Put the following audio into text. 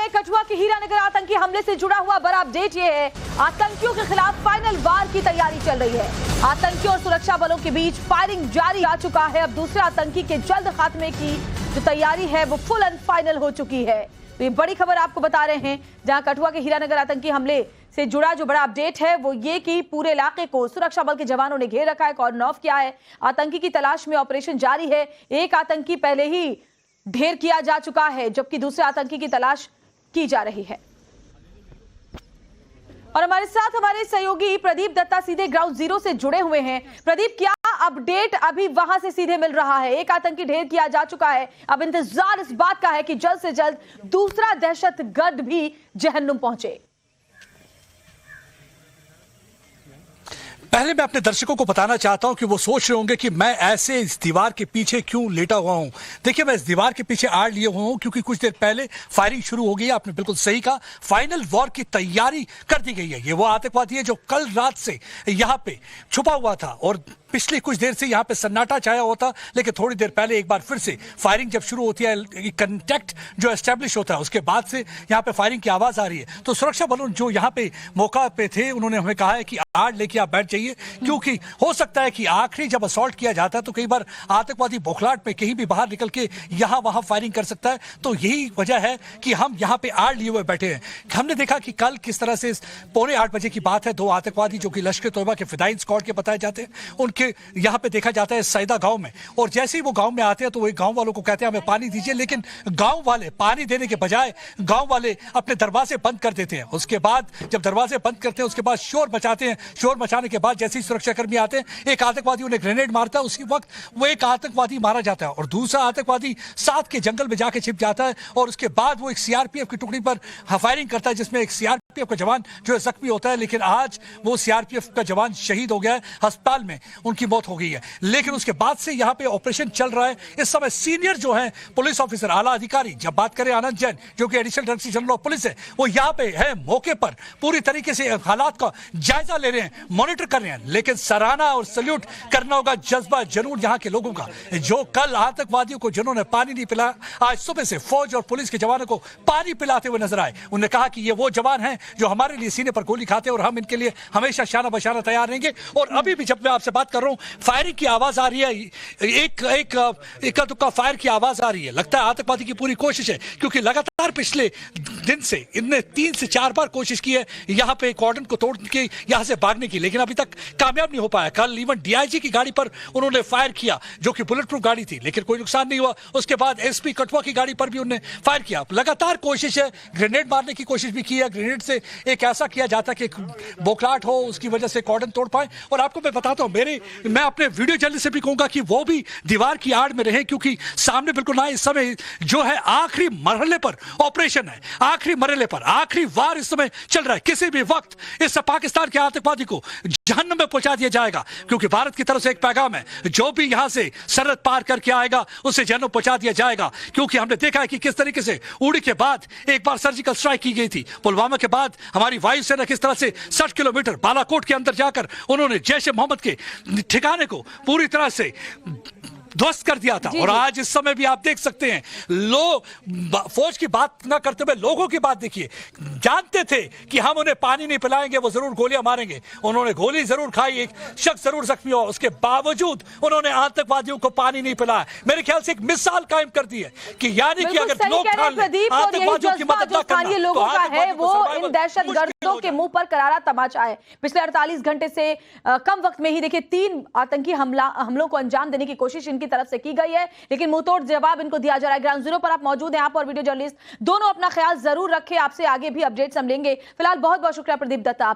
में कठुआ के हीरानगर आतंकी हमले से जुड़ा हुआ बड़ा अपडेट ये है, आतंकियों के खिलाफ फाइनल वार की तैयारी चल रही है। आतंकियों और सुरक्षा बलों के बीच फायरिंग जारी आ चुका है। अब दूसरे आतंकी के जल्द खात्मे की जो तैयारी है वो फुल एंड फाइनल हो चुकी है। तो ये बड़ी खबर आपको बता रहे हैं, जहां कठुआ के हीरानगर आतंकी हमले से जुड़ा जो बड़ा अपडेट है वो ये कि पूरे इलाके को सुरक्षा बल के जवानों ने घेर रखा है, कॉर्डन ऑफ किया है। आतंकी की तलाश में ऑपरेशन जारी है। एक आतंकी पहले ही ढेर किया जा चुका है, जबकि दूसरे आतंकी की तलाश की जा रही है। और हमारे साथ हमारे सहयोगी प्रदीप दत्ता सीधे ग्राउंड जीरो से जुड़े हुए हैं। प्रदीप, क्या अपडेट अभी वहां से सीधे मिल रहा है? एक आतंकी ढेर किया जा चुका है, अब इंतजार इस बात का है कि जल्द से जल्द दूसरा दहशतगर्द भी जहन्नुम पहुंचे। पहले मैं अपने दर्शकों को बताना चाहता हूं कि वो सोच रहे होंगे कि मैं ऐसे इस दीवार के पीछे क्यों लेटा हुआ हूं। देखिए, मैं इस दीवार के पीछे आड़ लिए हुआ हूं क्योंकि कुछ देर पहले फायरिंग शुरू हो गई है। आपने बिल्कुल सही कहा, फाइनल वॉर की तैयारी कर दी गई है। ये वो आतंकवादी है जो कल रात से यहां पे छुपा हुआ था और पिछली कुछ देर से यहां पे सन्नाटा छाया होता, लेकिन थोड़ी देर पहले एक बार फिर से फायरिंग जब शुरू होती है, कंटेक्ट जो एस्टेब्लिश होता है, उसके बाद से यहां पे फायरिंग की आवाज आ रही है। तो सुरक्षा बलों जो यहां पे मौका पे थे, उन्होंने हमें कहा है कि आड़ लेके आप बैठ जाइए, क्योंकि हो सकता है कि आखिरी जब असॉल्ट किया जाता है तो कई बार आतंकवादी बौखलाहट में कहीं भी बाहर निकल के यहां वहां फायरिंग कर सकता है। तो यही वजह है कि हम यहां पे आड़ लिए हुए बैठे हैं। हमने देखा कि कल किस तरह से 7:45 बजे की बात है, दो आतंकवादी जो कि लश्कर तोयबा के फिदाइन स्क्वाड के बताए जाते हैं, उनके यहां पे देखा जाता है सैदा गांव में। और जैसे ही वो गांव में आते हैं तो वो गांव वालों को कहते हैं हमें पानी दीजिए, लेकिन गांव वाले पानी देने के बजाय गांव वाले अपने दरवाजे बंद कर देते हैं। उसके बाद जब दरवाजे बंद करते हैं उसके बाद शोर मचाते हैं। शोर मचाने के बाद जैसे ही सुरक्षाकर्मी आते हैं, एक आतंकवादी उन्हें ग्रेनेड मारता है। उसी वक्त वो एक आतंकवादी मारा जाता है और दूसरा आतंकवादी साथ के जंगल में जाके छिप जाता है। और उसके बाद वो एक सीआरपीएफ की टुकड़ी पर फायरिंग करता है, जिसमें एक सीआरपीएफ का जवान जो है जख्मी होता है। लेकिन आज वो सीआरपीएफ का जवान शहीद हो गया है, अस्पताल में उनकी मौत हो गई है। लेकिन उसके बाद से यहाँ पे ऑपरेशन चल रहा है। इस समय सीनियर जो है पुलिस ऑफिसर, आला अधिकारी, जब बात करें आनंद जैन जो कि additional director general of police है, वो यहाँ पे है मौके पर, पूरी तरीके से हालात का जायजा ले रहे हैं, मॉनिटर कर रहे हैं। लेकिन सराहना और सल्यूट करना होगा जज्बा जरूर यहाँ के लोगों का, जो कल आतंकवादियों को जिन्होंने पानी नहीं पिलाया, आज सुबह से फौज और पुलिस के जवानों को पानी पिलाते हुए नजर आए। उन्होंने कहा कि ये वो जवान हैं जो हमारे लिए सीने पर गोली खाते हैं और हम इनके लिए हमेशा शाना बशाना तैयार रहेंगे। और अभी भी जब मैं आपसे बात कर रहा हूँ, फायरिंग की आवाज आ रही है, एक दुक्का फायर की आवाज आ रही है। लगता है आतंकवादी की पूरी कोशिश है, क्योंकि लगातार पिछले दिन से इनने 3 से 4 बार कोशिश की है यहां पे कॉर्डन को तोड़ के यहां से भागने की, लेकिन अभी तक कामयाब नहीं हो पाया। कल इवन डीआईजी की गाड़ी पर उन्होंने फायर किया, जो कि बुलेट प्रूफ गाड़ी थी, लेकिन कोई नुकसान नहीं हुआ। उसके बाद एसपी कठुआ की गाड़ी पर भी उन्होंने फायर किया। लगातार कोशिश है, ग्रेनेड मारने की कोशिश भी की है। ग्रेनेड से एक ऐसा किया जाता कि बोखलाहट हो, उसकी वजह से कॉर्डन तोड़ पाए। और आपको मैं बताता हूं, मैं अपने वीडियो जर्नलिस्ट से भी कहूंगा कि वो भी दीवार की आड़ में रहे, क्योंकि सामने बिल्कुल ना इस समय जो है आखिरी मरहले पर ऑपरेशन है, आखिरी मरहले पर आखिरी वार इस समय चल रहा है। किसी भी वक्त इस पाकिस्तान के आतंकवादी को जहन्नम में पहुंचा दिया जाएगा, क्योंकि भारत की तरफ से एक पैगाम है, जो भी यहां से सरहद पार करके आएगा उसे जहन्नम पहुंचा दिया जाएगा। क्योंकि हमने देखा है कि किस तरीके से उड़ी के बाद एक बार सर्जिकल स्ट्राइक की गई थी, पुलवामा के बाद हमारी वायुसेना किस तरह से 60 किलोमीटर बालाकोट के अंदर जाकर उन्होंने जैश ए मोहम्मद के ठिकाने को पूरी तरह से ध्वस्त कर दिया था। और आज इस समय भी आप देख सकते हैं, फौज की बात ना करते हुए लोगों की बात देखिए। जानते थे कि हम उन्हें पानी नहीं पिलाएंगे, वो जरूर गोलियां मारेंगे। उन्होंने गोली जरूर खाई, एक शख्स जरूर जख्मी हुआ, उसके बावजूद उन्होंने आतंकवादियों को पानी नहीं पिलाया। मेरे ख्याल से एक मिसाल कायम कर दी है कि यानी कि अगर लोग आतंकवादियों की मदद ना करना, लोगों का है वो इन दहशतगर्दों के मुंह पर करारा तमाचा है। पिछले 48 घंटे से कम वक्त में ही देखिए 3 आतंकी हमलों को अंजाम देने की कोशिश इनकी तरफ से की गई है, लेकिन मुंहतोड़ जवाब इनको दिया जा रहा है। ग्राउंड जीरो पर आप मौजूद हैं, आप और वीडियो जर्नलिस्ट दोनों अपना ख्याल जरूर रखें। आपसे आगे भी अपडेट्स हम लेंगे। फिलहाल बहुत बहुत शुक्रिया प्रदीप दत्ता।